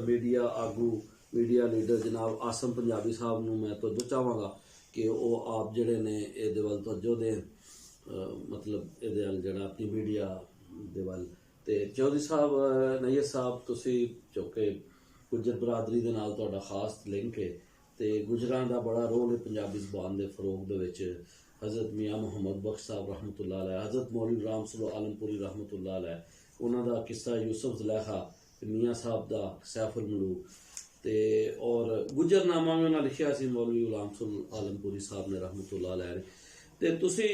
ਮੀਡੀਆ ਆਗੂ, ਮੀਡੀਆ ਲੀਡਰ ਜਨਾਬ ਆਸਮ ਪੰਜਾਬੀ ਸਾਹਿਬ ਨੂੰ ਮੈਂ ਤਵੱਜੋ ਚਾਹਾਂਗਾ ਕਿ ਉਹ ਆਪ ਜਿਹੜੇ ਨੇ ਇਹਦੇ ਵੱਲ ਤਵੱਜੋ ਦੇਣ, ਮਤਲਬ ਇਹਦੇ ਵੱਲ ਜਿਹੜਾ ਆਪਣੀ ਮੀਡੀਆ ਦੇ ਵੱਲ। ਤੇ ਚੌਧਰੀ ਸਾਹਿਬ, ਨਈਅਰ ਸਾਹਿਬ, ਤੁਸੀਂ ਚੁੱਕੇ ਗੁੱਜਰ ਬਰਾਦਰੀ ਦੇ ਨਾਲ ਤੁਹਾਡਾ ਖਾਸ ਲਿੰਕ ਹੈ ਤੇ ਗੁਜਰਾਂ ਦਾ ਬੜਾ ਰੋਲ ਹੈ ਪੰਜਾਬੀ ਜ਼ੁਬਾਨ ਦੇ ਫਰੋਗ ਦੇ ਵਿੱਚ। ਹਜ਼ਰਤ ਮੀਆਂ ਮੁਹੰਮਦ ਬਖਸ਼ ਸਾਹਿਬ ਰਹਿਮਤੁल्लाह अलैह, ਹਜ਼ਰਤ ਮੌਲਵੀ ਰਾਮ ਸਲੋ ਆਲਮਪੁਰੀ ਰਹਿਮਤੁल्लाह अलैह, ਉਹਨਾਂ ਦਾ ਕਿੱਸਾ ਯੂਸਫ ਜ਼ਲੈਖਾ, ਮੀਆਂ ਸਾਹਿਬ ਦਾ ਸੈਫੁਲ ਮਲੂਕ, ਤੇ ਔਰ ਗੁਜਰਨਾਮਾ ਵੀ ਉਹਨਾਂ ਲਿਖਿਆ ਸੀ ਮੌਲਵੀ ਗੁਲਾਮ ਸਲੋ ਆਲਮਪੁਰੀ ਸਾਹਿਬ ਨੇ ਰਹਿਮਤੁल्लाह अलैह ਨੇ। ਤੇ ਤੁਸੀਂ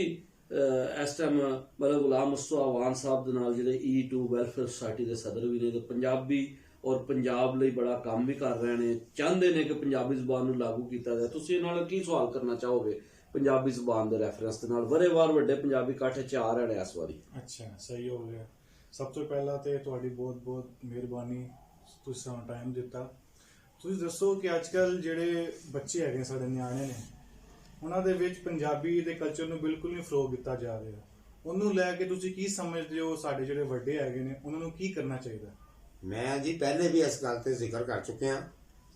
ਇਸ ਟਾਈਮ ਮਤਲਬ ਗੁਲਾਮ ਮੁਸਤਫਾ ਅਵਾਨ ਸਾਹਿਬ ਦੇ ਨਾਲ ਜਿਹੜੇ E2 ਵੈਲਫੇਅਰ ਸੁਸਾਇਟੀ ਦੇ ਸਦਰ ਵੀ ਨੇ, ਤੇ ਪੰਜਾਬੀ ਔਰ ਪੰਜਾਬ ਲਈ ਬੜਾ ਕੰਮ ਵੀ ਕਰ ਰਹੇ ਨੇ, ਚਾਹੁੰਦੇ ਨੇ ਕਿ ਪੰਜਾਬੀ ਜ਼ੁਬਾਨ ਨੂੰ ਲਾਗੂ ਕੀਤਾ ਜਾਏ। ਤੁਸੀਂ ਇਹਨਾਂ ਨਾਲ ਕੀ ਸਵਾਲ ਕਰਨਾ ਚਾਹੋਗੇ ਪੰਜਾਬੀ ਜ਼ੁਬਾਨ ਦੇ ਰੈਫਰੈਂਸ ਦੇ ਨਾਲ? ਵਰੇਵਾਰ ਵੱਡੇ ਪੰਜਾਬੀ ਇਕੱਠ 'ਚ ਆ ਰਹੇ ਨੇ ਇਸ ਵਾਰੀ। ਅੱਛਾ, ਸਹੀ ਹੋ ਗਿਆ। ਸਭ ਤੋਂ ਪਹਿਲਾਂ ਤੇ ਤੁਹਾਡੀ ਬਹੁਤ ਬਹੁਤ ਮਿਹਰਬਾਨੀ, ਤੁਸੀਂ ਸਾਨੂੰ ਟਾਈਮ ਦਿੱਤਾ। ਤੁਸੀਂ ਦੱਸੋ ਕਿ ਅੱਜ ਕੱਲ੍ਹ ਜਿਹੜੇ ਬੱਚੇ ਹੈਗੇ ਸਾਡੇ ਨਿਆਣੇ ਨੇ, ਉਹਨਾਂ ਦੇ ਵਿੱਚ ਪੰਜਾਬੀ ਦੇ ਕਲਚਰ ਨੂੰ ਬਿਲਕੁਲ ਨਹੀਂ ਫਰੋਗ ਦਿੱਤਾ ਜਾ ਰਿਹਾ। ਉਹਨੂੰ ਲੈ ਕੇ ਤੁਸੀਂ ਕੀ ਸਮਝਦੇ ਹੋ? ਸਾਡੇ ਜਿਹੜੇ ਵੱਡੇ ਹੈਗੇ ਨੇ ਉਹਨਾਂ ਨੂੰ ਕੀ ਕਰਨਾ ਚਾਹੀਦਾ? ਮੈਂ ਜੀ ਪਹਿਲੇ ਵੀ ਇਸ ਗੱਲ ਤੇ ਜ਼ਿਕਰ ਕਰ ਚੁੱਕੇ ਹਾਂ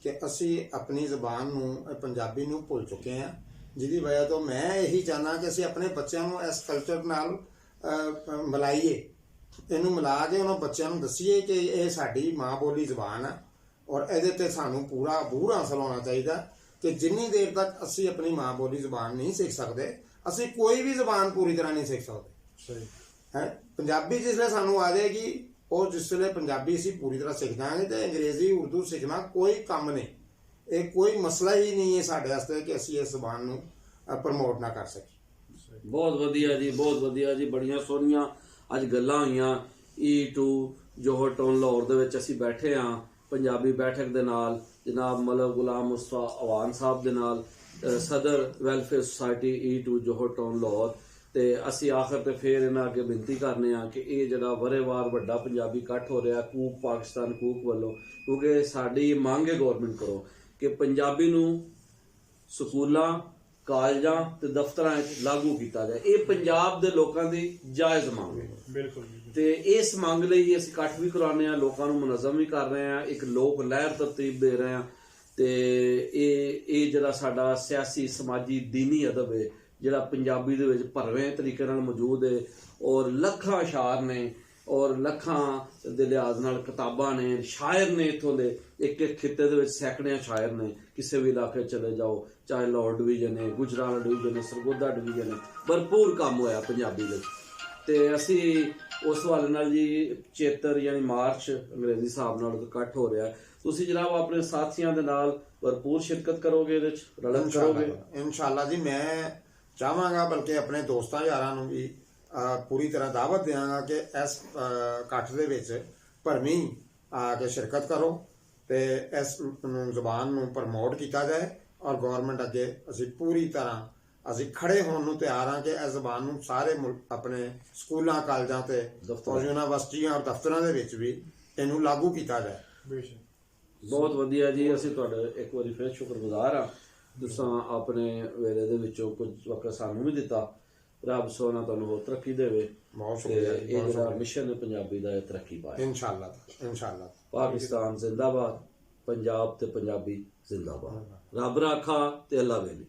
ਕਿ ਅਸੀਂ ਆਪਣੀ ਜ਼ੁਬਾਨ ਨੂੰ, ਪੰਜਾਬੀ ਨੂੰ ਭੁੱਲ ਚੁੱਕੇ ਹਾਂ, ਜਿਹਦੀ ਵਜ੍ਹਾ ਤੋਂ ਮੈਂ ਇਹੀ ਚਾਹੁੰਦਾ ਕਿ ਅਸੀਂ ਆਪਣੇ ਬੱਚਿਆਂ ਨੂੰ ਇਸ ਕਲਚਰ ਨਾਲ ਮਿਲਾਈਏ। ਇਹਨੂੰ ਮਿਲਾ ਕੇ ਉਹਨਾਂ ਬੱਚਿਆਂ ਨੂੰ ਦੱਸੀਏ ਕਿ ਇਹ ਸਾਡੀ ਮਾਂ ਬੋਲੀ ਜ਼ੁਬਾਨ ਹੈ ਔਰ ਇਹਦੇ ਤੇ ਸਾਨੂੰ ਪੂਰਾ ਬੂਰ ਹਾਸਲ ਹੋਣਾ ਚਾਹੀਦਾ ਕਿ ਜਿੰਨੀ ਦੇਰ ਤੱਕ ਅਸੀਂ ਆਪਣੀ ਮਾਂ ਬੋਲੀ ਜ਼ੁਬਾਨ ਨਹੀਂ ਸਿੱਖ ਸਕਦੇ, ਅਸੀਂ ਕੋਈ ਵੀ ਜ਼ੁਬਾਨ ਪੂਰੀ ਤਰ੍ਹਾਂ ਨਹੀਂ ਸਿੱਖ ਸਕਦੇ। ਸਹੀ ਹੈ, ਪੰਜਾਬੀ ਜਿਸ ਵੇਲੇ ਸਾਨੂੰ ਆ ਜਾਏਗੀ, ਉਹ ਜਿਸ ਵੇਲੇ ਪੰਜਾਬੀ ਅਸੀਂ ਪੂਰੀ ਤਰ੍ਹਾਂ ਸਿੱਖ ਜਾਵਾਂਗੇ, ਤੇ ਅੰਗਰੇਜ਼ੀ ਉਰਦੂ ਸਿੱਖਣਾ ਕੋਈ ਕੰਮ ਨਹੀਂ। ਇਹ ਕੋਈ ਮਸਲਾ ਹੀ ਨਹੀਂ ਹੈ ਸਾਡੇ ਵਾਸਤੇ ਕਿ ਅਸੀਂ ਇਸ ਜ਼ੁਬਾਨ ਨੂੰ ਪ੍ਰਮੋਟ ਨਾ ਕਰ ਸਕੀਏ। ਬਹੁਤ ਵਧੀਆ ਜੀ, ਬਹੁਤ ਵਧੀਆ ਜੀ, ਬੜੀਆਂ ਸੋਹਣੀਆਂ ਅੱਜ ਗੱਲਾਂ ਹੋਈਆਂ। E2 ਜੋਹਰ ਟਾਊਨ ਲਾਹੌਰ ਦੇ ਵਿੱਚ ਅਸੀਂ ਬੈਠੇ ਹਾਂ ਪੰਜਾਬੀ ਬੈਠਕ ਦੇ ਨਾਲ ਜਨਾਬ ਮਲਕ ਗੁਲਾਮ ਮੁਸਤਫਾ ਅਵਾਨ ਸਾਹਿਬ ਦੇ ਨਾਲ, Sadar welfare society E2 Johar town Lahore. ਤੇ ਅਸੀਂ ਆਖਰ ਤੇ ਫੇਰ ਇਹਨਾਂ ਅੱਗੇ ਬੇਨਤੀ ਕਰਨੇ ਆ ਕਿ ਇਹ ਜਿਹੜਾ ਵਰੇਵਾਰ ਵੱਡਾ ਪੰਜਾਬੀ ਇਕੱਠ ਹੋ ਰਿਹਾ ਕੂਕ ਪਾਕਿਸਤਾਨ ਕੂਕ ਵੱਲੋਂ, ਕਿਉਂਕਿ ਸਾਡੀ ਮੰਗ ਹੈ ਗੌਰਮੈਂਟ ਕੋਲੋਂ ਕਿ ਪੰਜਾਬੀ ਨੂੰ ਸਕੂਲਾਂ, ਕਾਲਜਾਂ ਤੇ ਦਫ਼ਤਰਾਂ ਵਿੱਚ ਲਾਗੂ ਕੀਤਾ ਜਾਏ। ਇਹ ਪੰਜਾਬ ਦੇ ਲੋਕਾਂ ਦੀ ਜਾਇਜ਼ ਮੰਗ ਹੈ। ਬਿਲਕੁਲ। ਤੇ ਇਸ ਮੰਗ ਲਈ ਹੀ ਅਸੀਂ ਇਕੱਠ ਵੀ ਕਰਾਉਂਦੇ ਹਾਂ, ਲੋਕਾਂ ਨੂੰ ਮੁਨਜ਼ਮ ਵੀ ਕਰ ਰਹੇ ਹਾਂ, ਇੱਕ ਲੋਕ ਲਹਿਰ ਤਰਤੀਬ ਦੇ ਰਹੇ ਹਾਂ। ਤੇ ਇਹ ਜਿਹੜਾ ਸਾਡਾ ਸਿਆਸੀ, ਸਮਾਜੀ, ਦੀਨੀ ਅਦਬ ਹੈ ਜਿਹੜਾ ਪੰਜਾਬੀ ਦੇ ਵਿੱਚ ਭਰਵੇਂ ਤਰੀਕੇ ਨਾਲ ਮੌਜੂਦ ਹੈ ਔਰ ਲੱਖਾਂ ਅਸ਼ਾਰ ਨੇ ਔਰ ਲੱਖਾਂ ਦੇ ਲਿਹਾਜ਼ ਨਾਲ ਕਿਤਾਬਾਂ ਨੇ, ਸ਼ਾਇਰ ਨੇ ਇੱਥੋਂ ਦੇ, ਇੱਕ ਇੱਕ ਖਿੱਤੇ ਦੇ ਵਿੱਚ ਸੈਂਕੜਿਆਂ ਸ਼ਾਇਰ ਨੇ। ਕਿਸੇ ਵੀ ਇਲਾਕੇ ਚਲੇ ਜਾਓ, ਚਾਹੇ ਲਾਹੌਰ ਡਿਵੀਜ਼ਨ ਹੈ, ਗੁਜਰਾਂਵਾਲਾ ਡਿਵੀਜ਼ਨ ਹੈ, ਸਰਗੋਦਾ ਡਿਵੀਜ਼ਨ ਹੈ, ਭਰਪੂਰ ਕੰਮ ਹੋਇਆ ਪੰਜਾਬੀ ਵਿੱਚ। ਤੇ ਅਸੀਂ ਉਸ ਹਵਾਲੇ ਨਾਲ ਜੀ 75 ਯਾਨੀ ਮਾਰਚ ਅੰਗਰੇਜ਼ੀ ਹਿਸਾਬ ਨਾਲ ਇਕੱਠ ਹੋ ਰਿਹਾ ਹੈ। ਤੁਸੀਂ ਜਨਾਬ ਆਪਣੇ ਸਾਥੀਆਂ ਦੇ ਨਾਲ ਭਰਪੂਰ ਸ਼ਿਰਕਤ ਕਰੋਗੇ, ਇਹਦੇ ਚ ਰਲਨ ਕਰੋਗੇ? ਇਨਸ਼ਾਅੱਲਾ ਜੀ, ਮੈਂ ਚਾਹਾਂਗਾ ਬਲਕਿ ਆਪਣੇ ਦੋਸਤਾਂ ਯਾਰਾਂ ਨੂੰ ਵੀ ਪੂਰੀ ਤਰ੍ਹਾਂ ਦਾਵਤ ਦਿਆਂਗਾ ਕਿ ਇਸ ਇਕੱਠ ਦੇ ਵਿੱਚ ਭਰਵੀਂ ਆ ਕੇ ਸ਼ਿਰਕਤ ਕਰੋ ਤੇ ਇਸ ਜ਼ੁਬਾਨ ਨੂੰ ਪ੍ਰਮੋਟ ਕੀਤਾ ਜਾਏ ਔਰ ਗਵਰਨਮੈਂਟ ਅੱਗੇ ਅਸੀਂ ਪੂਰੀ ਤਰ੍ਹਾਂ ਅਸੀਂ ਖੜੇ ਹੋਣ ਨੂੰ ਤਿਆਰ ਹਾਂ ਕਿ ਇਸ ਜ਼ਬਾਨ ਨੂੰ ਸਾਰੇ ਆਪਣੇ ਸਕੂਲਾਂ, ਕਾਲਜਾਂ ਤੇ ਔਰ ਯੂਨੀਵਰਸਿਟੀਆਂ ਔਰ ਦਫ਼ਤਰਾਂ ਦੇ ਵਿੱਚ ਵੀ ਇਹਨੂੰ ਲਾਗੂ ਕੀਤਾ ਜਾਏ। ਬੇਸ਼ੱਕ। ਬਹੁਤ ਵਧੀਆ ਜੀ, ਅਸੀਂ ਤੁਹਾਡੇ ਇੱਕ ਵਾਰੀ ਫਿਰ ਸ਼ੁਕਰਗੁਜ਼ਾਰ ਹਾਂ। ਤੁਸੀਂ ਆਪਣੇ ਵੇਲੇ ਦੇ ਵਿੱਚੋਂ ਕੁਝ ਵਕਤ ਸਾਨੂੰ ਵੀ ਦਿੱਤਾ। ਰੱਬ ਸੋਨਾ ਤੁਹਾਨੂੰ ਹੋਰ ਤਰੱਕੀ ਦੇਵੇ। ਬਹੁਤ ਤੇ ਸ਼ੁਕਰੀਆ, ਇਹ ਜਿਹੜਾ ਮਿਸ਼ਨ ਹੈ ਪੰਜਾਬੀ ਦਾ, ਇਹ ਤਰੱਕੀ ਪਾਏ। ਇਨਸ਼ਾਅੱਲਾ ਇਨਸ਼ਾਅੱਲਾ। ਪਾਕਿਸਤਾਨ ਜ਼ਿੰਦਾਬਾਦ, ਪੰਜਾਬ ਤੇ ਪੰਜਾਬੀ ਜ਼ਿੰਦਾਬਾਦ। ਰੱਬ ਰਾਖਾ ਤੇ ਅੱਲਾ ਵੇਲੀ।